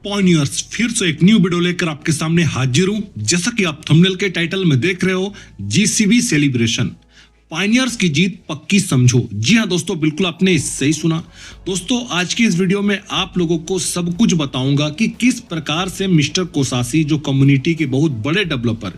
पॉइनियर्स फिर से एक न्यू वीडियो लेकर आपके सामने हाजिर हूं। जैसा कि आप थंबनेल के टाइटल में देख रहे हो, जीसीबी सेलिब्रेशन, पायनियर्स की जीत पक्की समझो। जी हां दोस्तों, बिल्कुल आपने सही सुना। दोस्तों आज की इस वीडियो में आप लोगों को सब कुछ बताऊंगा कि किस प्रकार से मिस्टर कोसासी, जो कम्युनिटी के बहुत बड़े डेवलपर,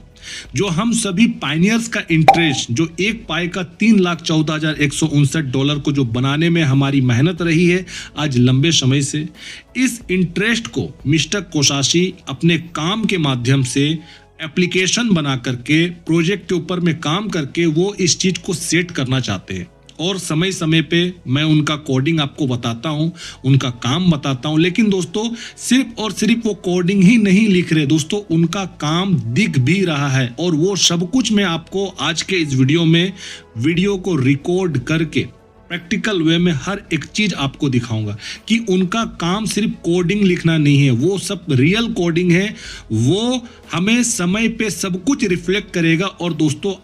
जो हम सभी पायनियर्स का इंटरेस्ट, जो एक पाई का $3,14,159 को जो बनाने में हमारी मेहनत रही है आज लंबे समय से, इस इंटरेस्ट को मिस्टर कोसासी अपने काम के माध्यम से एप्लीकेशन बना करके, प्रोजेक्ट के ऊपर में काम करके वो इस चीज को सेट करना चाहते हैं। और समय समय पे मैं उनका कोडिंग आपको बताता हूं, उनका काम बताता हूं। लेकिन दोस्तों सिर्फ और सिर्फ वो कोडिंग ही नहीं लिख रहे दोस्तों, उनका काम दिख भी रहा है। और वो सब कुछ मैं आपको आज के इस वीडियो में, वीडियो को रिकॉर्ड करके प्रैक्टिकल वे में हर एक चीज आपको दिखाऊंगा कि उनका काम सिर्फ कोडिंग लिखना नहीं है, वो सब रियल कोडिंग है। वो हमें समय पे सब कुछ रिफ्लेक्ट करेगा। और दोस्तों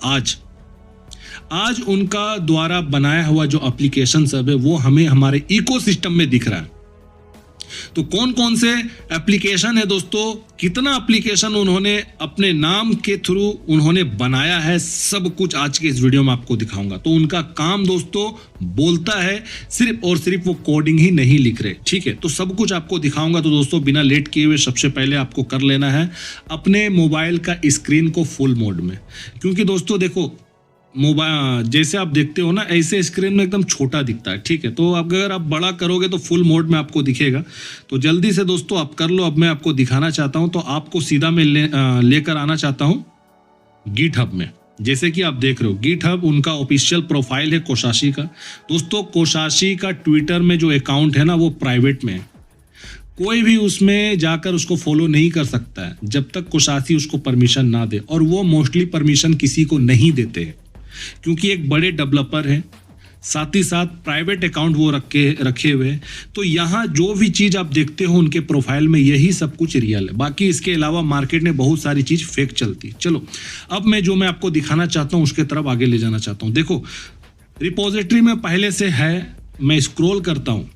आज उनका द्वारा बनाया हुआ जो एप्लीकेशन सब है वो हमें हमारे इकोसिस्टम में दिख रहा है। तो कौन कौन से एप्लीकेशन है दोस्तों, कितना एप्लीकेशन उन्होंने अपने नाम के थ्रू उन्होंने बनाया है, सब कुछ आज के इस वीडियो में आपको दिखाऊंगा। तो उनका काम दोस्तों बोलता है, सिर्फ और सिर्फ वो कोडिंग ही नहीं लिख रहे, ठीक है। तो सब कुछ आपको दिखाऊंगा। तो दोस्तों बिना लेट किए हुए सबसे पहले आपको कर लेना है अपने मोबाइल का स्क्रीन को फुल मोड में, क्योंकि दोस्तों देखो मोबाइल जैसे आप देखते हो ना, ऐसे स्क्रीन में एकदम छोटा दिखता है, ठीक है। तो अगर आप बड़ा करोगे तो फुल मोड में आपको दिखेगा। तो जल्दी से दोस्तों आप कर लो। अब मैं आपको दिखाना चाहता हूं, तो आपको सीधा मैं लेकर आना चाहता हूं गिटहब में। जैसे कि आप देख रहे हो गिटहब उनका ऑफिशियल प्रोफाइल है कोसासी का। दोस्तों कोसासी का ट्विटर में जो अकाउंट है ना, वो प्राइवेट में है, कोई भी उसमें जाकर उसको फॉलो नहीं कर सकता है जब तक कोसासी उसको परमिशन ना दे। और वो मोस्टली परमिशन किसी को नहीं देते हैं, क्योंकि एक बड़े डेवलपर हैं, साथ ही साथ प्राइवेट अकाउंट वो रखे हुए हैं। तो यहाँ जो भी चीज आप देखते हो उनके प्रोफाइल में, यही सब कुछ रियल है। बाकी इसके अलावा मार्केट में बहुत सारी चीज फेक चलती है। चलो अब मैं आपको दिखाना चाहता हूँ उसके तरफ आगे ले जाना चाहता हूँ। देखो रिपोजिटरी में पहले से है, मैं स्क्रॉल करता हूँ,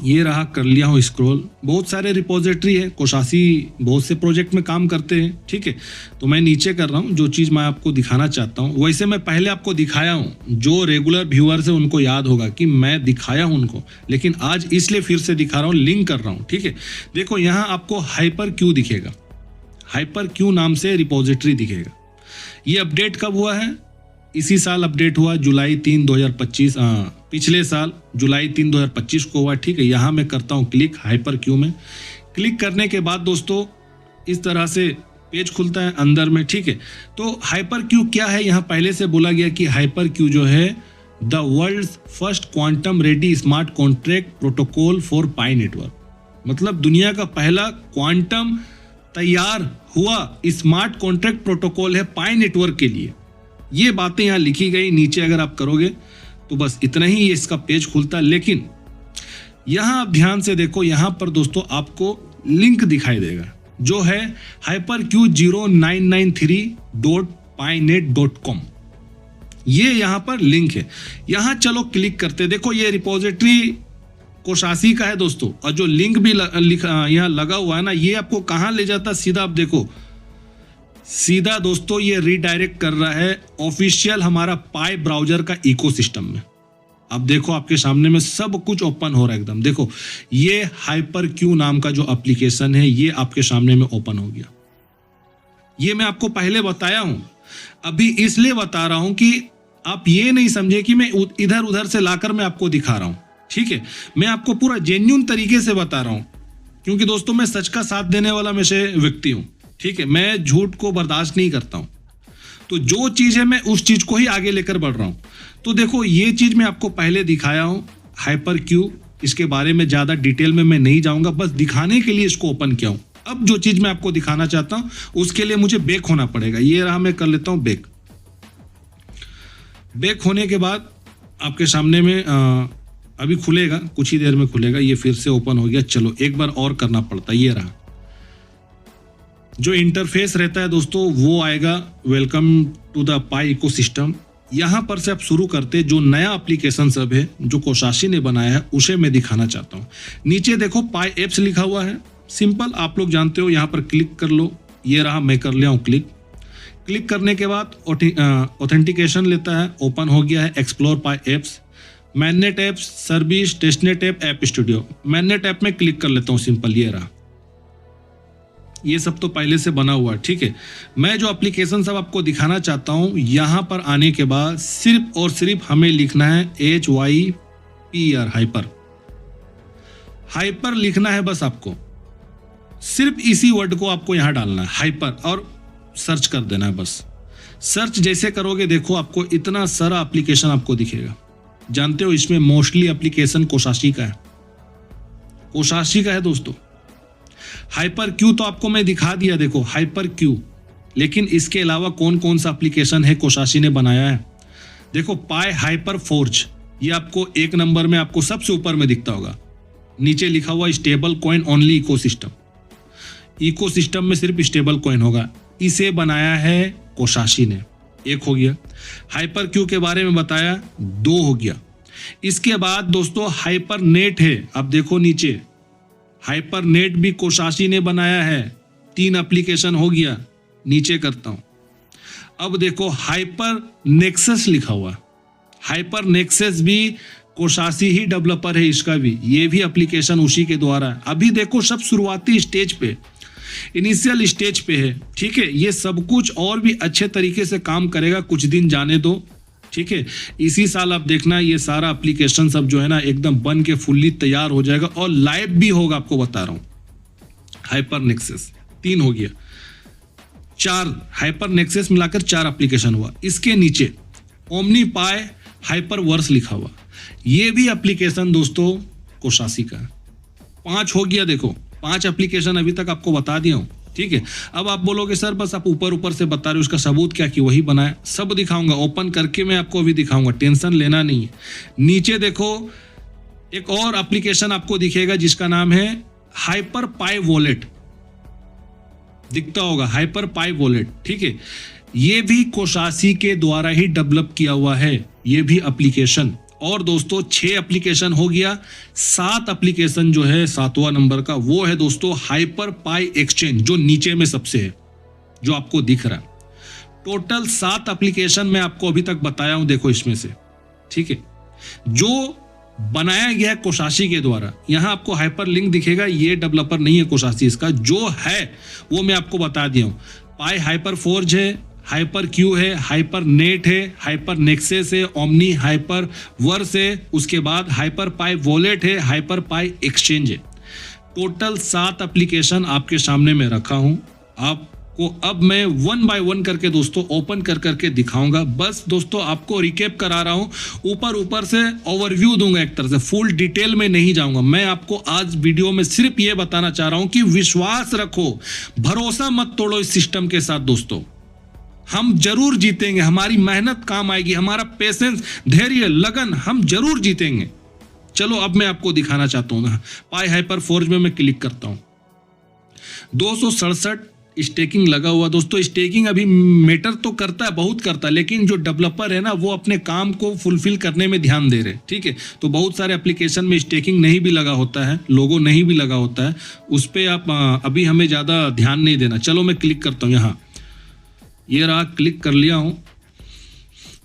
ये रहा, कर लिया हूँ स्क्रॉल। बहुत सारे रिपोजिटरी है, कोसासी बहुत से प्रोजेक्ट में काम करते हैं, ठीक है। तो मैं नीचे कर रहा हूँ, जो चीज़ मैं आपको दिखाना चाहता हूँ वैसे मैं पहले आपको दिखाया हूँ। जो रेगुलर व्यूअर्स है उनको याद होगा कि मैं दिखाया हूँ उनको, लेकिन आज इसलिए फिर से दिखा रहा हूँ, लिंक कर रहा हूँ, ठीक है। देखो यहाँ आपको हाइपर क्यू दिखेगा, हाइपर क्यू नाम से रिपोजिटरी दिखेगा। ये अपडेट कब हुआ है? इसी साल अपडेट हुआ, जुलाई 3, 2025, पिछले साल जुलाई 3, 2025 को हुआ, ठीक है। यहाँ मैं करता हूँ क्लिक हाइपर क्यू में। क्लिक करने के बाद दोस्तों इस तरह से पेज खुलता है अंदर में, ठीक है। तो हाइपर क्यू क्या है? यहाँ पहले से बोला गया कि हाइपर क्यू जो है the world first quantum ready smart contract protocol for Pi network, मतलब दुनिया का पहला क्वांटम तैयार हुआ स्मार्ट कॉन्ट्रैक्ट प्रोटोकॉल है पाई नेटवर्क के लिए। ये बातें यहाँ लिखी गई, नीचे अगर आप करोगे तो बस इतना ही ये इसका पेज खुलता है। लेकिन यहाँ आप ध्यान से देखो, यहाँ पर दोस्तों आपको लिंक दिखाई देगा जो है hyperq0993.pynet.com। ये यहाँ पर लिंक है, यहाँ चलो क्लिक करते। देखो ये रिपोजिटरी कोसासी का है दोस्तों, और जो लिंक भी यहाँ लगा हुआ है ना, ये आपको कहाँ ले जाता है? सीधा आप देखो, सीधा दोस्तों ये रीडायरेक्ट कर रहा है ऑफिशियल हमारा पाई ब्राउजर का इकोसिस्टम में। अब देखो आपके सामने में सब कुछ ओपन हो रहा है एकदम। देखो ये हाइपर क्यू नाम का जो एप्लीकेशन है ये आपके सामने में ओपन हो गया। ये मैं आपको पहले बताया हूं, अभी इसलिए बता रहा हूं कि आप ये नहीं समझे कि मैं इधर उधर से लाकर मैं आपको दिखा रहा हूं, ठीक है। मैं आपको पूरा जेन्युइन तरीके से बता रहा हूं, क्योंकि दोस्तों मैं सच का साथ देने वाला में से व्यक्ति हूं, ठीक है। मैं झूठ को बर्दाश्त नहीं करता हूं। तो जो चीज है मैं उस चीज को ही आगे लेकर बढ़ रहा हूं। तो देखो ये चीज मैं आपको पहले दिखाया हूं हाइपर क्यू, इसके बारे में ज्यादा डिटेल में मैं नहीं जाऊंगा, बस दिखाने के लिए इसको ओपन किया हूं। अब जो चीज मैं आपको दिखाना चाहता हूं उसके लिए मुझे बैक होना पड़ेगा। ये रहा, मैं कर लेता हूं बैक। बैक होने के बाद आपके सामने में अभी खुलेगा, कुछ ही देर में खुलेगा। ये फिर से ओपन हो गया। चलो एक बार और करना पड़ता है। ये रहा, जो इंटरफेस रहता है दोस्तों वो आएगा, welcome to the Pi ecosystem. यहाँ पर से आप शुरू करते, जो नया एप्लीकेशन सब है जो कोसासी ने बनाया है उसे मैं दिखाना चाहता हूँ। नीचे देखो पाई एप्स लिखा हुआ है, सिंपल, आप लोग जानते हो, यहाँ पर क्लिक कर लो। ये रहा, मैं कर लिया हूँ क्लिक। क्लिक करने के बाद ऑथेंटिकेशन लेता है, ओपन हो गया है explore Pi apps, mainnet apps, service, testnet app, app studio. Mainnet app में क्लिक कर लेता हूँ, सिंपल ये रहा। ये सब तो पहले से बना हुआ है, ठीक है। मैं जो एप्लीकेशन सब आपको दिखाना चाहता हूँ, यहाँ पर आने के बाद सिर्फ और सिर्फ हमें लिखना है HYPR, हाइपर। हाइपर लिखना है बस आपको, सिर्फ इसी वर्ड को आपको यहाँ डालना है, हाइपर, और सर्च कर देना है बस। सर्च जैसे करोगे देखो आपको इतना सारा एप्लीकेशन आपको दिखेगा। जानते हो इसमें मोस्टली एप्लीकेशन कोशाशी का है, कोशाशी का है दोस्तों। हाइपर क्यू तो आपको मैं दिखा दिया, देखो हाइपर क्यू, लेकिन इसके अलावा कौन कौन सा एप्लीकेशन है कोशाशी ने बनाया है। देखो पाई हाइपर फोर्ज, ये आपको 1 नंबर में आपको सबसे ऊपर में दिखता होगा। नीचे लिखा हुआ stable coin only ecosystem, ecosystem में सिर्फ स्टेबल कॉइन होगा। इसे बनाया है कोशाशी ने, 1 हो गया। हाइपर क्यू के बारे में बताया, 2 हो गया। इसके बाद दोस्तों हाइपर नेट है, अब देखो नीचे हाइपर नेट भी कोशाशी ने बनाया है, 3 एप्लीकेशन हो गया। नीचे करता हूं, अब देखो हाइपर नेक्सस लिखा हुआ, हाइपर नेक्सस भी कोशाशी ही डेवलपर है इसका भी, ये भी एप्लीकेशन उसी के द्वारा है। अभी देखो सब शुरुआती स्टेज पे, इनिशियल स्टेज पे है, ठीक है। ये सब कुछ और भी अच्छे तरीके से काम करेगा, कुछ दिन जाने दो, ठीक है। इसी साल आप देखना ये सारा एप्लीकेशन सब जो है ना एकदम बन के फुल्ली तैयार हो जाएगा और लाइव भी होगा, आपको बता रहा हूं। हाइपर नेक्सस 3 हो गया, 4 हाइपर नेक्सस मिलाकर 4 एप्लीकेशन हुआ। इसके नीचे ओमनी पाई हाइपर वर्स लिखा हुआ, ये भी एप्लीकेशन दोस्तों कोशाशी का 5 हो गया। देखो 5 एप्लीकेशन अभी तक आपको बता दिया हूं, ठीक है। अब आप बोलोगे सर बस आप ऊपर ऊपर से बता रहे हो, उसका सबूत क्या कि वही बनाया, सब दिखाऊंगा, ओपन करके मैं आपको अभी दिखाऊंगा, टेंशन लेना नहीं है। नीचे देखो एक और एप्लीकेशन आपको दिखेगा जिसका नाम है हाइपर पाई वॉलेट, दिखता होगा हाइपर पाई वॉलेट, ठीक है। ये भी कोशाशी के द्वारा ही डेवलप किया हुआ है ये भी एप्लीकेशन। और दोस्तों 6 एप्लीकेशन हो गया। 7 एप्लीकेशन जो है 7वां नंबर का वो है दोस्तों हाइपर पाई एक्सचेंज, जो नीचे में सबसे है, जो आपको दिख रहा है। टोटल 7 एप्लीकेशन मैं आपको अभी तक बताया हूं, देखो इसमें से, ठीक है, जो बनाया गया है कोशाशी के द्वारा। यहां आपको हाइपर लिंक दिखेगा, ये डेवलपर नहीं है कोशाशी, इसका जो है वो मैं आपको बता दिया हूं। पाई हाइपर फोर्ज है, हाइपर क्यू है, हाइपर नेट है, हाइपर नेक्सस है, ओमनी हाइपर वर्स है, उसके बाद हाइपर पाई वॉलेट है, हाइपर पाई एक्सचेंज है। टोटल 7 एप्लीकेशन आपके सामने में रखा हूं। आपको अब मैं 1 बाय 1 करके दोस्तों ओपन कर करके दिखाऊंगा। बस दोस्तों आपको रिकेप करा रहा हूं, ऊपर ऊपर से ओवरव्यू दूंगा, एक तरह से फुल डिटेल में नहीं जाऊंगा। मैं आपको आज वीडियो में सिर्फ ये बताना चाह रहा हूं कि विश्वास रखो, भरोसा मत तोड़ो इस सिस्टम के साथ दोस्तों। हम जरूर जीतेंगे, हमारी मेहनत काम आएगी, हमारा पेशेंस, धैर्य, लगन, हम जरूर जीतेंगे। चलो अब मैं आपको दिखाना चाहता हूं ना, पाई हाइपर फोर्ज में मैं क्लिक करता हूं, 267 स्टेकिंग लगा हुआ। दोस्तों स्टेकिंग अभी मैटर तो करता है, बहुत करता है, लेकिन जो डेवलपर है ना वो अपने काम को फुलफिल करने में ध्यान दे रहे, ठीक है। तो बहुत सारे एप्लीकेशन में स्टेकिंग नहीं भी लगा होता है, लोगो नहीं भी लगा होता है, उस पर आप अभी हमें ज़्यादा ध्यान नहीं देना। चलो मैं क्लिक करता हूँ, यहाँ ये रहा, क्लिक कर लिया हूँ।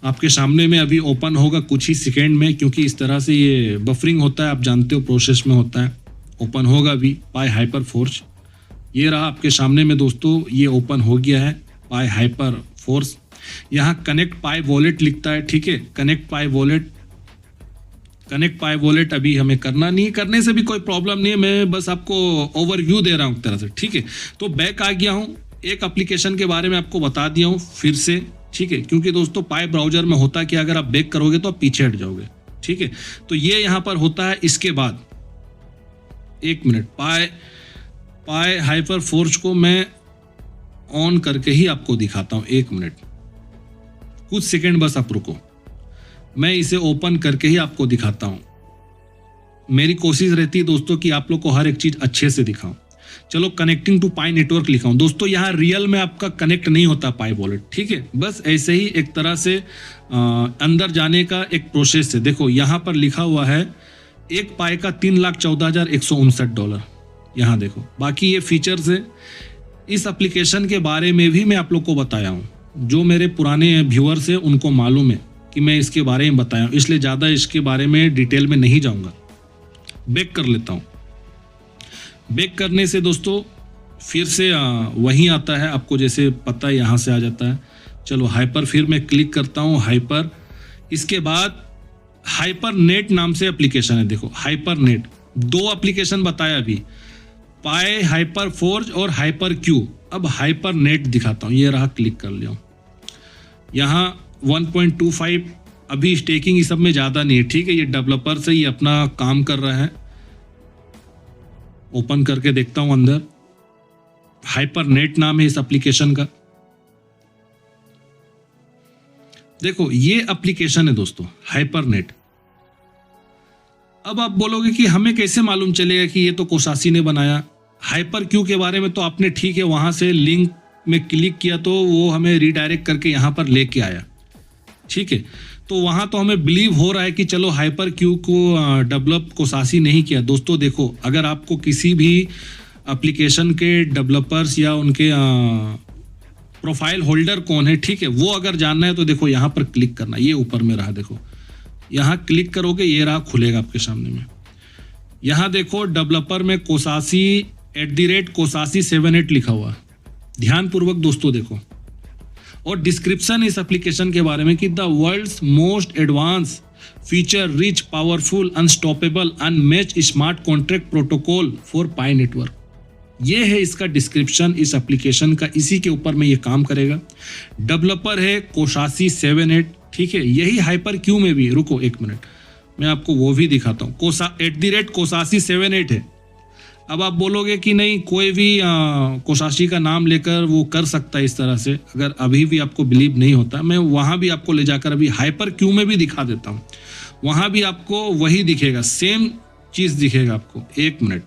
आपके सामने में अभी ओपन होगा कुछ ही सेकेंड में, क्योंकि इस तरह से ये बफरिंग होता है, आप जानते हो प्रोसेस में होता है। ओपन होगा अभी पाई हाइपर फोर्स, ये रहा आपके सामने में दोस्तों, ये ओपन हो गया है पाई हाइपर फोर्स। यहाँ कनेक्ट पाई वॉलेट लिखता है, ठीक है, कनेक्ट पाई वॉलेट। कनेक्ट पाई वॉलेट अभी हमें करना नहीं है, करने से भी कोई प्रॉब्लम नहीं है, मैं बस आपको ओवरव्यू दे रहा हूँ एक तरह से, ठीक है। तो बैक आ गया हूँ, एक एप्लीकेशन के बारे में आपको बता दिया हूँ फिर से, ठीक है, क्योंकि दोस्तों पाई ब्राउजर में होता है कि अगर आप बैक करोगे तो आप पीछे हट जाओगे, ठीक है। तो ये यहाँ पर होता है। इसके बाद 1 मिनट, पाई हाइपर फोर्ज को मैं ऑन करके ही आपको दिखाता हूँ, 1 मिनट, कुछ सेकेंड बस आप रुको, मैं इसे ओपन करके ही आपको दिखाता हूँ। मेरी कोशिश रहती है दोस्तों कि आप लोग को हर एक चीज अच्छे से दिखाऊं। चलो कनेक्टिंग टू पाई नेटवर्क लिखा हूं दोस्तों, यहाँ रियल में आपका कनेक्ट नहीं होता पाई वॉलेट, ठीक है, बस ऐसे ही एक तरह से अंदर जाने का एक प्रोसेस है। देखो यहाँ पर लिखा हुआ है 1 पाई का $3,14,159, यहाँ देखो, बाकी ये फीचर्स है। इस एप्लीकेशन के बारे में भी मैं आप लोग को बताया हूँ, जो मेरे पुराने व्यूअर्स हैं उनको मालूम है कि मैं इसके बारे में बताया हूँ, इसलिए ज़्यादा इसके बारे में डिटेल में नहीं जाऊँगा। बैक कर लेता हूँ। बैक करने से दोस्तों फिर से वही आता है, आपको जैसे पता है यहाँ से आ जाता है। चलो हाइपर, फिर मैं क्लिक करता हूँ हाइपर। इसके बाद हाइपर नेट नाम से एप्लीकेशन है। देखो हाइपर नेट, 2 एप्लीकेशन बताया अभी, पाई हाइपर फोर्ज और हाइपर क्यू। अब हाइपर नेट दिखाता हूँ, ये रहा, क्लिक कर लिया। यहाँ 1.25 अभी स्टेकिंग इस सब में ज़्यादा नहीं है, ठीक है। ये डेवलपर से ही अपना काम कर रहा है। ओपन करके देखता हूँ अंदर। हाइपर नेट नाम है इस एप्लीकेशन का। देखो ये एप्लीकेशन है दोस्तों, हाइपर नेट। अब आप बोलोगे कि हमें कैसे मालूम चलेगा कि ये तो कोसासी ने बनाया। हाइपर क्यू के बारे में तो आपने ठीक है, वहां से लिंक में क्लिक किया तो वो हमें रीडायरेक्ट करके यहां पर लेके आया, ठीक है। तो वहां तो हमें बिलीव हो रहा है कि चलो हाइपर क्यू को डेवलप कोसासी नहीं किया। दोस्तों देखो, अगर आपको किसी भी एप्लीकेशन के डेवलपर्स या उनके प्रोफाइल होल्डर कौन है, ठीक है, वो अगर जानना है तो देखो यहाँ पर क्लिक करना। ये ऊपर में रहा, देखो यहाँ क्लिक करोगे, ये रहा, खुलेगा आपके सामने में। यहाँ देखो डेवलपर में कोसासी @कोसासी 78 लिखा हुआ। ध्यानपूर्वक दोस्तों देखो, और डिस्क्रिप्शन इस एप्लीकेशन के बारे में कि the world's most advance feature rich powerful unstoppable unmatched smart contract protocol for Pi network. ये है इसका डिस्क्रिप्शन इस एप्लीकेशन का, इसी के ऊपर में ये काम करेगा। डेवलपर है कोसासी 78, ठीक है। यही हाइपर क्यू में भी, रुको एक मिनट, मैं आपको वो भी दिखाता हूँ। @कोसासी 78 है। अब आप बोलोगे कि नहीं, कोई भी कोसासी का नाम लेकर वो कर सकता है इस तरह से। अगर अभी भी आपको बिलीव नहीं होता, मैं वहाँ भी आपको ले जाकर अभी हाइपर क्यू में भी दिखा देता हूँ। वहाँ भी आपको वही दिखेगा, सेम चीज़ दिखेगा आपको। एक मिनट,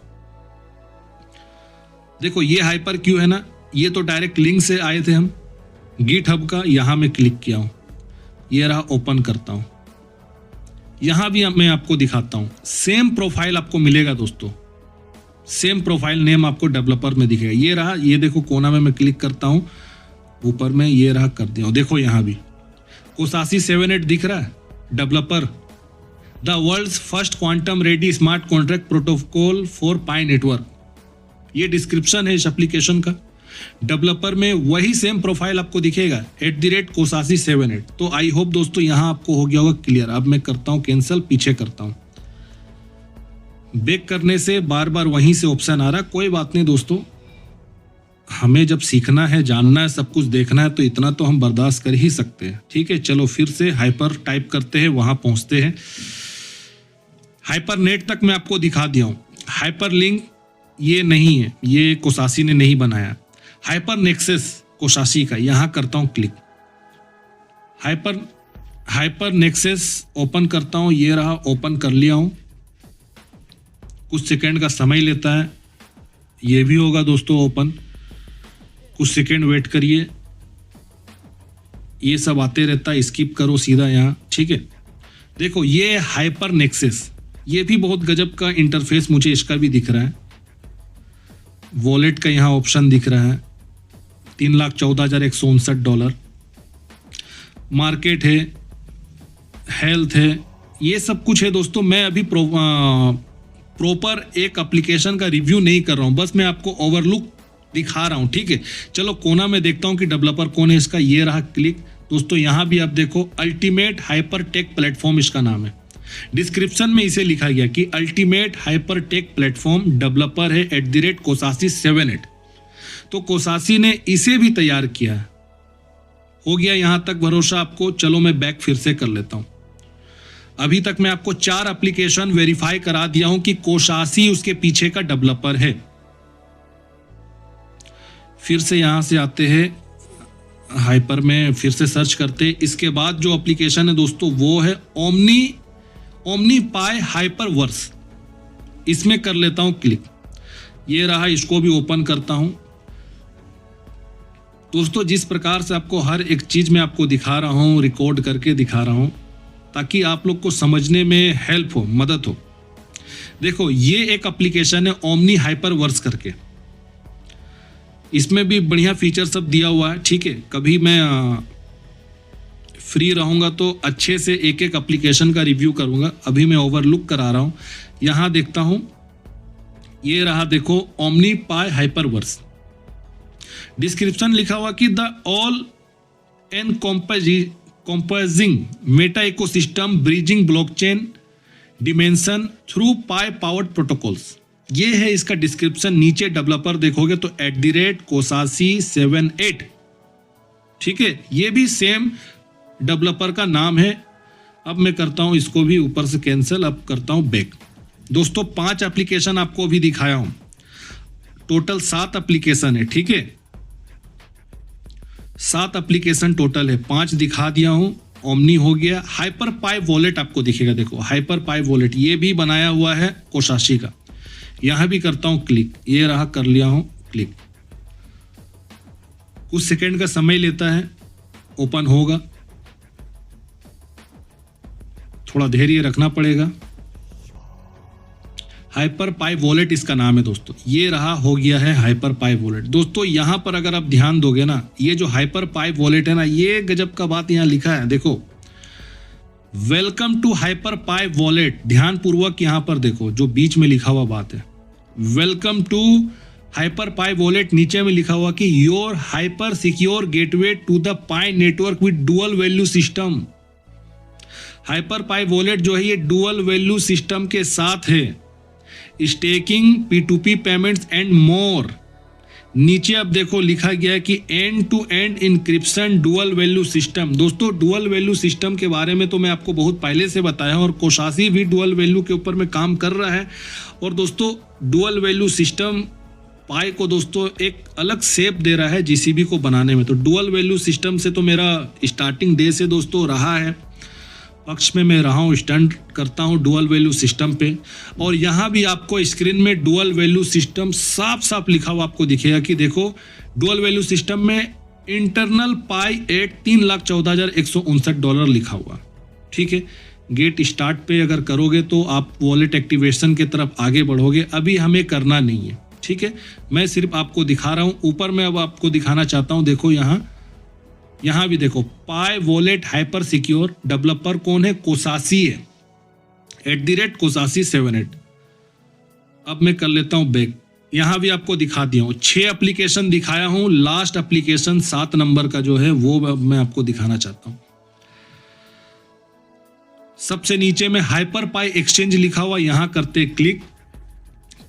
देखो ये हाइपर क्यू है ना, ये तो डायरेक्ट लिंक से आए थे हम गिटहब का। यहाँ मैं क्लिक किया हूँ, ये रहा, ओपन करता हूँ। यहाँ भी मैं आपको दिखाता हूँ, सेम प्रोफाइल आपको मिलेगा दोस्तों, सेम प्रोफाइल नेम आपको डेवलपर में दिखेगा। ये रहा, ये देखो कोना में मैं क्लिक करता हूँ, ऊपर में ये रहा, कर दिया। देखो यहाँ भी कोसासी 78 दिख रहा है, developer the world's first quantum ready smart contract protocol for Pi network. ये डिस्क्रिप्शन है इस एप्लीकेशन का। डेवलपर में वही सेम प्रोफाइल आपको दिखेगा, @कोसासी 78। तो आई होप दोस्तों यहाँ आपको हो गया होगा क्लियर। अब मैं करता हूँ कैंसिल, पीछे करता हूँ। बैक करने से बार बार वहीं से ऑप्शन आ रहा, कोई बात नहीं दोस्तों, हमें जब सीखना है, जानना है, सब कुछ देखना है, तो इतना तो हम बर्दाश्त कर ही सकते हैं, ठीक है। चलो फिर से हाइपर टाइप करते हैं, वहां पहुंचते हैं। हाइपर नेट तक मैं आपको दिखा दिया हूं। हाइपर लिंक ये नहीं है, ये कोसासी ने नहीं बनाया। हाइपर नेक्सस कोसासी का, यहां करता हूं क्लिक। हाइपर नेक्सस ओपन करता हूं, ये रहा, ओपन कर लिया हूं। कुछ सेकंड का समय लेता है, ये भी होगा दोस्तों ओपन। कुछ सेकंड वेट करिए, ये सब आते रहता है, स्किप करो सीधा यहाँ, ठीक है। देखो ये हाइपर नेक्सस, ये भी बहुत गजब का इंटरफेस मुझे इसका भी दिख रहा है। वॉलेट का यहाँ ऑप्शन दिख रहा है, $3,14,159। मार्केट है, हेल्थ है, ये सब कुछ है दोस्तों। मैं अभी प्रॉपर एक एप्लीकेशन का रिव्यू नहीं कर रहा हूँ, बस मैं आपको ओवरलुक दिखा रहा हूँ, ठीक है। चलो कोना में देखता हूँ कि डेवलपर कौन है इसका। ये रहा क्लिक दोस्तों, यहाँ भी आप देखो, अल्टीमेट हाइपर टेक प्लेटफॉर्म इसका नाम है। डिस्क्रिप्शन में इसे लिखा गया कि ultimate hyper take platform, developer है @कोसासी 78। तो कोसासी ने इसे भी तैयार किया है। हो गया यहाँ तक भरोसा आपको। चलो मैं बैक फिर से कर लेता हूँ। अभी तक मैं आपको 4 एप्लीकेशन वेरीफाई करा दिया हूं कि कोसासी उसके पीछे का डेवलपर है। फिर से यहां से आते हैं हाइपर में, फिर से सर्च करते। इसके बाद जो एप्लीकेशन है दोस्तों वो है ओमनी पाई हाइपर वर्स। इसमें कर लेता हूं क्लिक, ये रहा, इसको भी ओपन करता हूं। दोस्तों जिस प्रकार से आपको हर एक चीज में आपको दिखा रहा हूं, रिकॉर्ड करके दिखा रहा हूं, ताकि आप लोग को समझने में हेल्प हो, मदद हो। देखो ये एक एप्लीकेशन है ओमनी हाइपरवर्स करके, इसमें भी बढ़िया फीचर सब दिया हुआ है। ठीक है, कभी मैं फ्री रहूंगा तो अच्छे से एक एक एप्लीकेशन का रिव्यू करूंगा। अभी मैं ओवरलुक करा रहा हूं, यहां देखता हूं, ये रहा देखो ओमनी पाई हाइपरवर्स। डिस्क्रिप्शन लिखा हुआ कि the all encompassing meta ecosystem bridging blockchain dimension through Pi powered protocols. ये है इसका डिस्क्रिप्शन। नीचे डेवलपर देखोगे तो @Kosashi78। ठीक है, ये भी सेम डेवलपर का नाम है। अब मैं करता हूं इसको भी ऊपर से कैंसिल, अब करता हूं बैक। दोस्तों 5 एप्लीकेशन आपको भी दिखाया हूं, टोटल 7 एप्लीकेशन है। ठीक है, 7 एप्लीकेशन टोटल है, 5 दिखा दिया हूं। ओमनी हो गया, हाइपर पाई वॉलेट आपको दिखेगा, देखो हाइपर पाई वॉलेट ये भी बनाया हुआ है कोसाशी का। यहां भी करता हूं क्लिक, ये रहा, कर लिया हूं क्लिक। कुछ सेकंड का समय लेता है, ओपन होगा, थोड़ा धैर्य रखना पड़ेगा। हाइपर पाई वॉलेट इसका नाम है दोस्तों। ये रहा, हो गया है हाइपर पाई वॉलेट। दोस्तों यहां पर अगर आप ध्यान दोगे ना, ये जो हाइपर पाई वॉलेट है ना, ये गजब का बात यहां लिखा है, देखो welcome to Hyper Pi wallet. ध्यान पूर्वक यहां पर देखो, जो बीच में लिखा हुआ बात है, welcome to Hyper Pi wallet. नीचे में लिखा हुआ कि your hyper secure gateway to the Pi network with dual value system. Hyper Pi wallet जो है ये डुअल वैल्यू सिस्टम के साथ है, staking, P2P payments and more. नीचे अब देखो लिखा गया है कि end to end encryption dual value system. दोस्तों डुअल वैल्यू सिस्टम के बारे में तो मैं आपको बहुत पहले से बताया हूं, और कोसाशी भी डुअल वैल्यू के ऊपर में काम कर रहा है। और दोस्तों डुअल वैल्यू सिस्टम पाई को दोस्तों एक अलग शेप दे रहा है जीसीबी को बनाने में। तो डुअल वैल्यू सिस्टम से तो मेरा स्टार्टिंग डे से दोस्तों रहा है, पक्ष में मैं रहा हूँ, स्टैंड करता हूँ डुअल वैल्यू सिस्टम पे। और यहाँ भी आपको स्क्रीन में डुअल वैल्यू सिस्टम साफ साफ लिखा हुआ आपको दिखेगा कि देखो डुअल वैल्यू सिस्टम में इंटरनल पाई एट $3,14,159 लिखा हुआ। ठीक है, गेट स्टार्ट पे अगर करोगे तो आप वॉलेट एक्टिवेशन के तरफ आगे बढ़ोगे, अभी हमें करना नहीं है। ठीक है, मैं सिर्फ आपको दिखा रहा हूँ। ऊपर में अब आपको दिखाना चाहता हूँ, देखो यहाँ भी देखो पाई वॉलेट हाइपर सिक्योर, डेवलपर कौन है, कोसाशी है, @Kosashi78। अब मैं कर लेता हूं बैक, यहां भी आपको दिखा दिया हूं, 6 एप्लीकेशन दिखाया हूं, लास्ट एप्लीकेशन 7 नंबर का जो है वो मैं आपको दिखाना चाहता हूं। सबसे नीचे में हाइपर पाई एक्सचेंज लिखा हुआ, यहां करते क्लिक,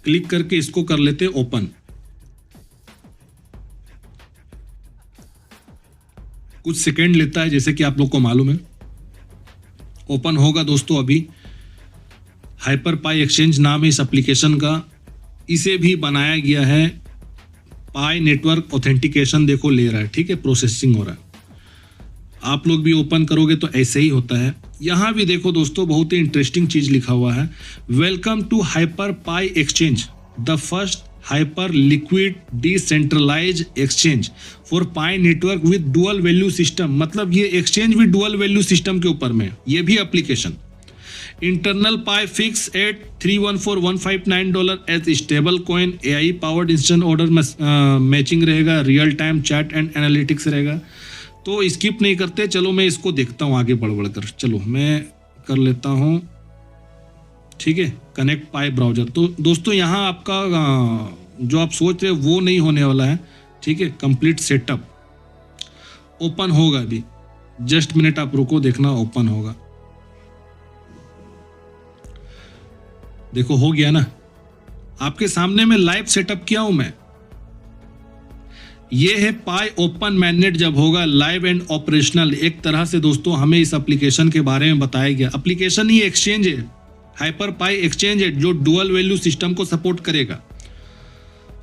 क्लिक करके इसको कर लेते ओपन। कुछ सेकंड लेता है जैसे कि आप लोग को मालूम है। ओपन होगा दोस्तों। अभी हाइपर पाई एक्सचेंज नाम है इस एप्लीकेशन का, इसे भी बनाया गया है पाई नेटवर्क ऑथेंटिकेशन, देखो ले रहा है। ठीक है, प्रोसेसिंग हो रहा है। आप लोग भी ओपन करोगे तो ऐसे ही होता है। यहां भी देखो दोस्तों बहुत ही इंटरेस्टिंग चीज लिखा हुआ है, welcome to Hyper Pi exchange, the first hyper liquid decentralize exchange for Pi network with dual value system. मतलब ये एक्सचेंज भी डुअल वैल्यू सिस्टम के ऊपर में, ये भी application. Internal Pi fix at $314,159 as stable coin, AI powered instant order matching रहेगा, real time chat and analytics रहेगा। तो स्किप नहीं करते, चलो मैं इसको देखता हूँ आगे बढ़ कर। चलो मैं कर लेता हूँ। ठीक है, कनेक्ट पाई ब्राउजर। तो दोस्तों यहाँ आपका जो आप सोच रहे हो वो नहीं होने वाला है। ठीक है, कंप्लीट सेटअप ओपन होगा अभी, जस्ट मिनट आप रुको, देखना ओपन होगा। देखो हो गया ना, आपके सामने में लाइव सेटअप किया हूं मैं। ये है पाई ओपन मैनेट जब होगा लाइव एंड ऑपरेशनल। एक तरह से दोस्तों हमें इस एप्लीकेशन के बारे में बताया गया। एप्लीकेशन ही एक्सचेंज है, हाइपर पाई एक्सचेंज है जो डुअल वैल्यू सिस्टम को सपोर्ट करेगा।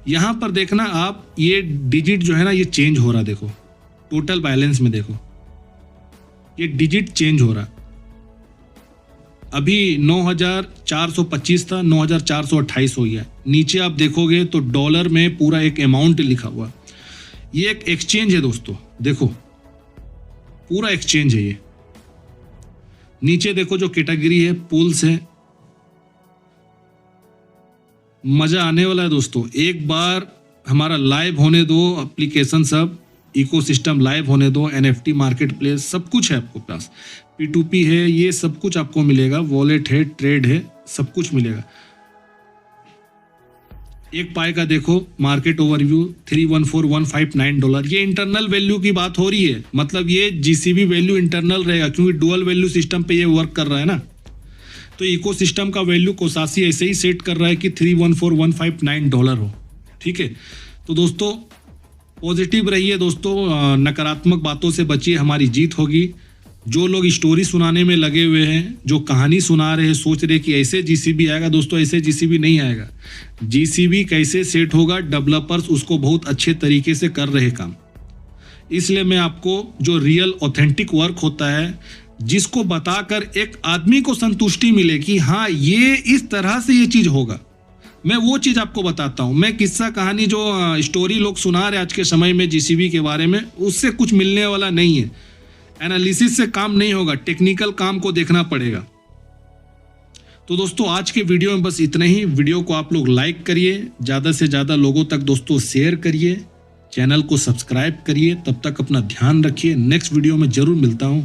यहां पर देखना आप, ये डिजिट जो है ना ये चेंज हो रहा, देखो टोटल बैलेंस में देखो ये डिजिट चेंज हो रहा। अभी 9,425 था, 9,428 हो गया। नीचे आप देखोगे तो डॉलर में पूरा एक अमाउंट लिखा हुआ। ये एक एक्सचेंज है दोस्तों, देखो पूरा एक्सचेंज है ये। नीचे देखो जो कैटेगरी है पूल्स है, मज़ा आने वाला है दोस्तों। एक बार हमारा लाइव होने दो, एप्लीकेशन सब इकोसिस्टम लाइव होने दो, NFT मार्केट प्लेस सब कुछ है आपको पास, P2P है, ये सब कुछ आपको मिलेगा, वॉलेट है, ट्रेड है, सब कुछ मिलेगा। एक पाई का देखो मार्केट ओवरव्यू $314,159, ये इंटरनल वैल्यू की बात हो रही है, मतलब ये GCB वैल्यू इंटरनल रहेगा क्योंकि डुअल वैल्यू सिस्टम पे ये वर्क कर रहा है ना। तो इकोसिस्टम का वैल्यू कोसासी ऐसे ही सेट कर रहा है कि $314,159 हो। ठीक है, तो दोस्तों पॉजिटिव रहिए दोस्तों, नकारात्मक बातों से बचिए, हमारी जीत होगी। जो लोग स्टोरी सुनाने में लगे हुए हैं, जो कहानी सुना रहे हैं, सोच रहे कि ऐसे GCB आएगा, दोस्तों ऐसे GCB नहीं आएगा। GCB कैसे सेट होगा, डेवलपर्स उसको बहुत अच्छे तरीके से कर रहे काम। इसलिए मैं आपको जो रियल ऑथेंटिक वर्क होता है, जिसको बताकर एक आदमी को संतुष्टि मिले कि हाँ ये इस तरह से ये चीज़ होगा, मैं वो चीज़ आपको बताता हूँ। मैं किस्सा कहानी जो स्टोरी लोग सुना रहे आज के समय में GCB के बारे में, उससे कुछ मिलने वाला नहीं है। एनालिसिस से काम नहीं होगा, टेक्निकल काम को देखना पड़ेगा। तो दोस्तों आज के वीडियो में बस इतना ही। वीडियो को आप लोग लाइक करिए, ज़्यादा से ज़्यादा लोगों तक दोस्तों शेयर करिए, चैनल को सब्सक्राइब करिए। तब तक अपना ध्यान रखिए, नेक्स्ट वीडियो में जरूर मिलता हूँ।